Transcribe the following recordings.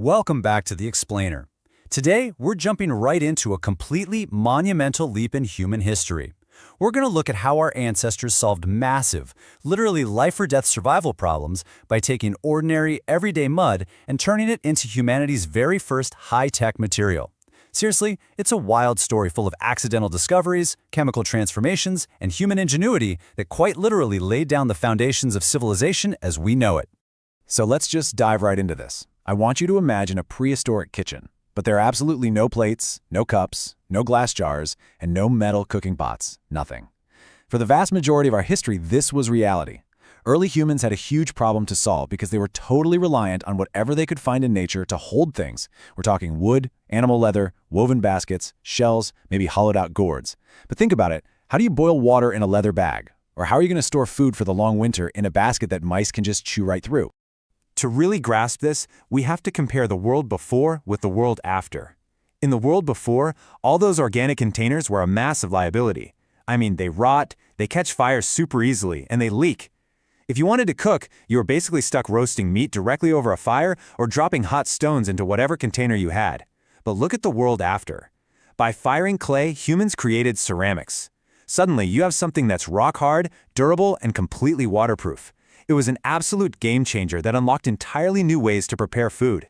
Welcome back to The Explainer. Today, we're jumping right into a completely monumental leap in human history. We're going to look at how our ancestors solved massive, literally life-or-death survival problems by taking ordinary, everyday mud and turning it into humanity's very first high-tech material. Seriously, it's a wild story full of accidental discoveries, chemical transformations, and human ingenuity that quite literally laid down the foundations of civilization as we know it. So let's just dive right into this. I want you to imagine a prehistoric kitchen, but there are absolutely no plates, no cups, no glass jars, and no metal cooking pots, nothing. For the vast majority of our history, this was reality. Early humans had a huge problem to solve because they were totally reliant on whatever they could find in nature to hold things. We're talking wood, animal leather, woven baskets, shells, maybe hollowed-out gourds. But think about it. How do you boil water in a leather bag? Or how are you going to store food for the long winter in a basket that mice can just chew right through? To really grasp this, we have to compare the world before with the world after. In the world before, all those organic containers were a massive liability. I mean, they rot, they catch fire super easily, and they leak. If you wanted to cook, you were basically stuck roasting meat directly over a fire or dropping hot stones into whatever container you had. But look at the world after. By firing clay, humans created ceramics. Suddenly, you have something that's rock hard, durable, and completely waterproof. It was an absolute game changer that unlocked entirely new ways to prepare food.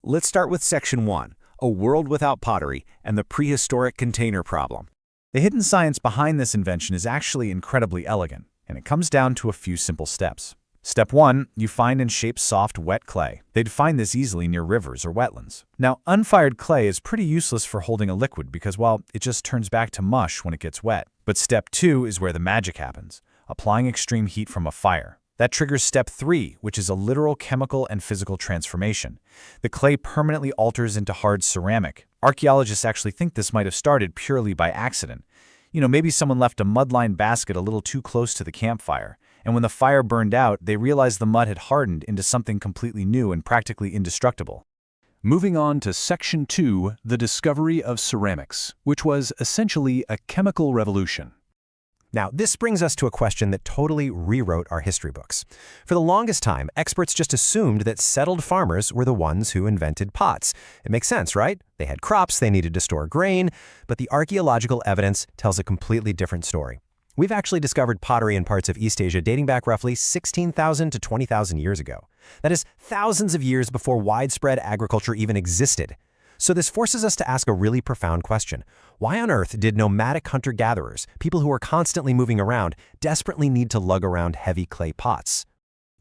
Let's start with Section 1, a world without pottery and the prehistoric container problem. The hidden science behind this invention is actually incredibly elegant, and it comes down to a few simple steps. Step 1, you find and shape soft, wet clay. They'd find this easily near rivers or wetlands. Now, unfired clay is pretty useless for holding a liquid because, well, it just turns back to mush when it gets wet. But Step 2 is where the magic happens, applying extreme heat from a fire. That triggers Step 3, which is a literal chemical and physical transformation. The clay permanently alters into hard ceramic. Archaeologists actually think this might have started purely by accident. Maybe someone left a mud-lined basket a little too close to the campfire, and when the fire burned out, they realized the mud had hardened into something completely new and practically indestructible. Moving on to Section 2, the discovery of ceramics, which was essentially a chemical revolution. Now, this brings us to a question that totally rewrote our history books. For the longest time, experts just assumed that settled farmers were the ones who invented pots. It makes sense, right? They had crops, they needed to store grain, but the archaeological evidence tells a completely different story. We've actually discovered pottery in parts of East Asia dating back roughly 16,000 to 20,000 years ago. That is thousands of years before widespread agriculture even existed. So this forces us to ask a really profound question. Why on earth did nomadic hunter-gatherers, people who were constantly moving around, desperately need to lug around heavy clay pots?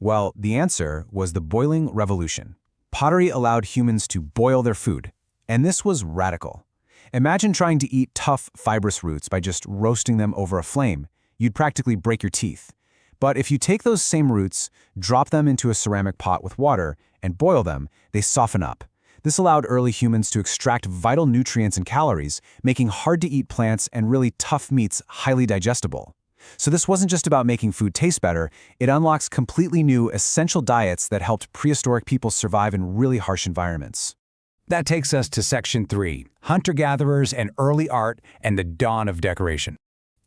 Well, the answer was the boiling revolution. Pottery allowed humans to boil their food, and this was radical. Imagine trying to eat tough, fibrous roots by just roasting them over a flame. You'd practically break your teeth. But if you take those same roots, drop them into a ceramic pot with water, and boil them, they soften up. This allowed early humans to extract vital nutrients and calories, making hard-to-eat plants and really tough meats highly digestible. So this wasn't just about making food taste better, it unlocks completely new, essential diets that helped prehistoric people survive in really harsh environments. That takes us to Section 3, hunter-gatherers and early art and the dawn of decoration.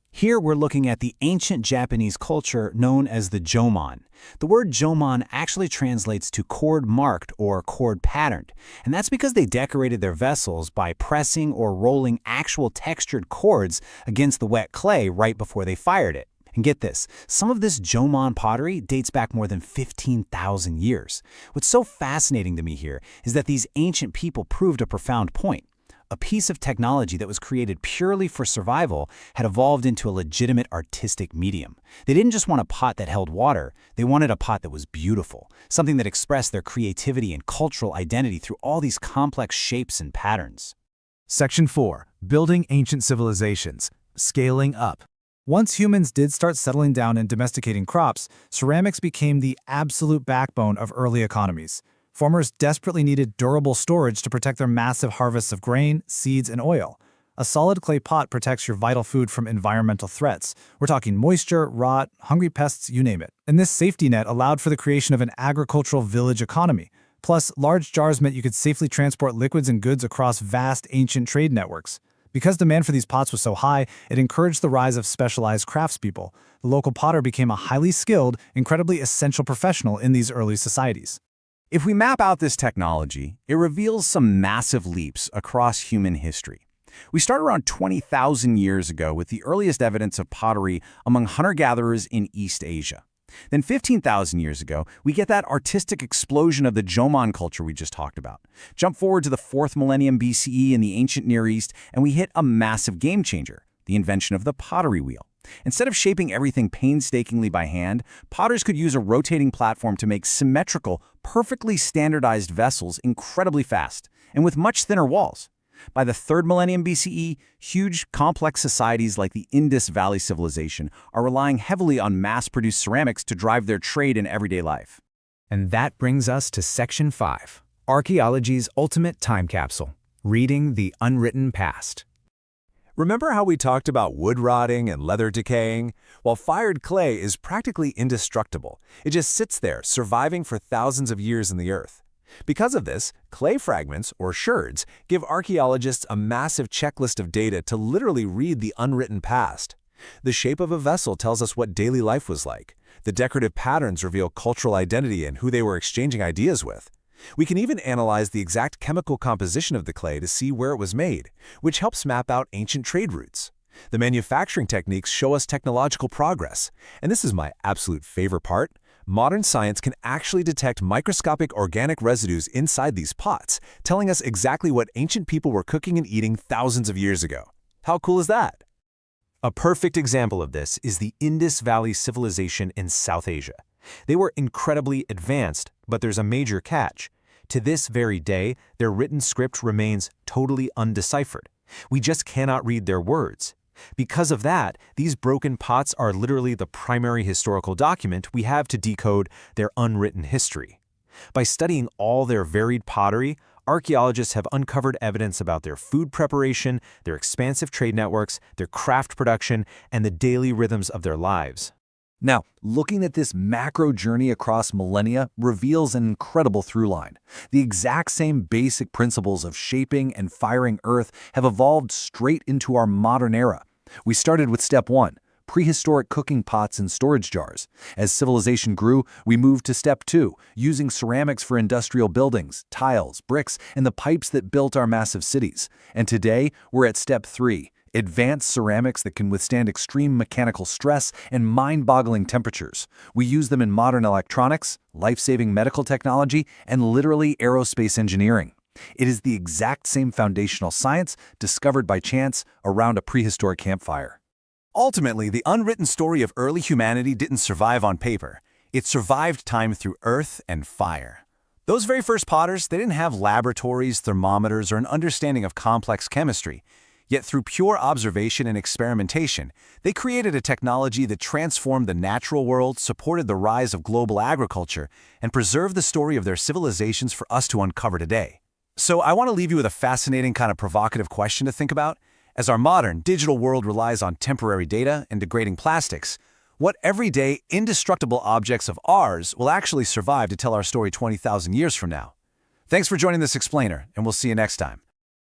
Here we're looking at the ancient Japanese culture known as the Jōmon. The word Jōmon actually translates to cord-marked or cord-patterned, and that's because they decorated their vessels by pressing or rolling actual textured cords against the wet clay right before they fired it. And get this, some of this Jōmon pottery dates back more than 15,000 years. What's so fascinating to me here is that these ancient people proved a profound point. A piece of technology that was created purely for survival had evolved into a legitimate artistic medium. They didn't just want a pot that held water, they wanted a pot that was beautiful, something that expressed their creativity and cultural identity through all these complex shapes and patterns. Section 4, building ancient civilizations, scaling up. Once humans did start settling down and domesticating crops, ceramics became the absolute backbone of early economies. Farmers desperately needed durable storage to protect their massive harvests of grain, seeds, and oil. A solid clay pot protects your vital food from environmental threats. We're talking moisture, rot, hungry pests, you name it. And this safety net allowed for the creation of an agricultural village economy. Plus, large jars meant you could safely transport liquids and goods across vast ancient trade networks. Because demand for these pots was so high, it encouraged the rise of specialized craftspeople. The local potter became a highly skilled, incredibly essential professional in these early societies. If we map out this technology, it reveals some massive leaps across human history. We start around 20,000 years ago with the earliest evidence of pottery among hunter-gatherers in East Asia. Then 15,000 years ago, we get that artistic explosion of the Jōmon culture we just talked about. Jump forward to the 4th millennium BCE in the ancient Near East, and we hit a massive game changer, the invention of the pottery wheel. Instead of shaping everything painstakingly by hand, potters could use a rotating platform to make symmetrical, perfectly standardized vessels incredibly fast, and with much thinner walls. By the 3rd millennium BCE, huge, complex societies like the Indus Valley Civilization are relying heavily on mass-produced ceramics to drive their trade in everyday life. And that brings us to Section 5, Archaeology's Ultimate Time Capsule, Reading the Unwritten Past. Remember how we talked about wood rotting and leather decaying? Well, fired clay is practically indestructible. It just sits there, surviving for thousands of years in the earth. Because of this, clay fragments, or sherds, give archaeologists a massive checklist of data to literally read the unwritten past. The shape of a vessel tells us what daily life was like. The decorative patterns reveal cultural identity and who they were exchanging ideas with. We can even analyze the exact chemical composition of the clay to see where it was made, which helps map out ancient trade routes. The manufacturing techniques show us technological progress. And this is my absolute favorite part. Modern science can actually detect microscopic organic residues inside these pots, telling us exactly what ancient people were cooking and eating thousands of years ago. How cool is that? A perfect example of this is the Indus Valley Civilization in South Asia. They were incredibly advanced, but there's a major catch. To this very day, their written script remains totally undeciphered. We just cannot read their words. Because of that, these broken pots are literally the primary historical document we have to decode their unwritten history. By studying all their varied pottery, archaeologists have uncovered evidence about their food preparation, their expansive trade networks, their craft production, and the daily rhythms of their lives. Now, looking at this macro journey across millennia reveals an incredible through line. The exact same basic principles of shaping and firing earth have evolved straight into our modern era. We started with step 1, prehistoric cooking pots and storage jars. As civilization grew, we moved to step 2, using ceramics for industrial buildings, tiles, bricks, and the pipes that built our massive cities. And today, we're at step 3, advanced ceramics that can withstand extreme mechanical stress and mind-boggling temperatures. We use them in modern electronics, life-saving medical technology, and literally aerospace engineering. It is the exact same foundational science discovered by chance around a prehistoric campfire. Ultimately, the unwritten story of early humanity didn't survive on paper. It survived time through earth and fire. Those very first potters, they didn't have laboratories, thermometers, or an understanding of complex chemistry. Yet through pure observation and experimentation, they created a technology that transformed the natural world, supported the rise of global agriculture, and preserved the story of their civilizations for us to uncover today. So I want to leave you with a fascinating kind of provocative question to think about. As our modern, digital world relies on temporary data and degrading plastics, what everyday, indestructible objects of ours will actually survive to tell our story 20,000 years from now? Thanks for joining this explainer, and we'll see you next time.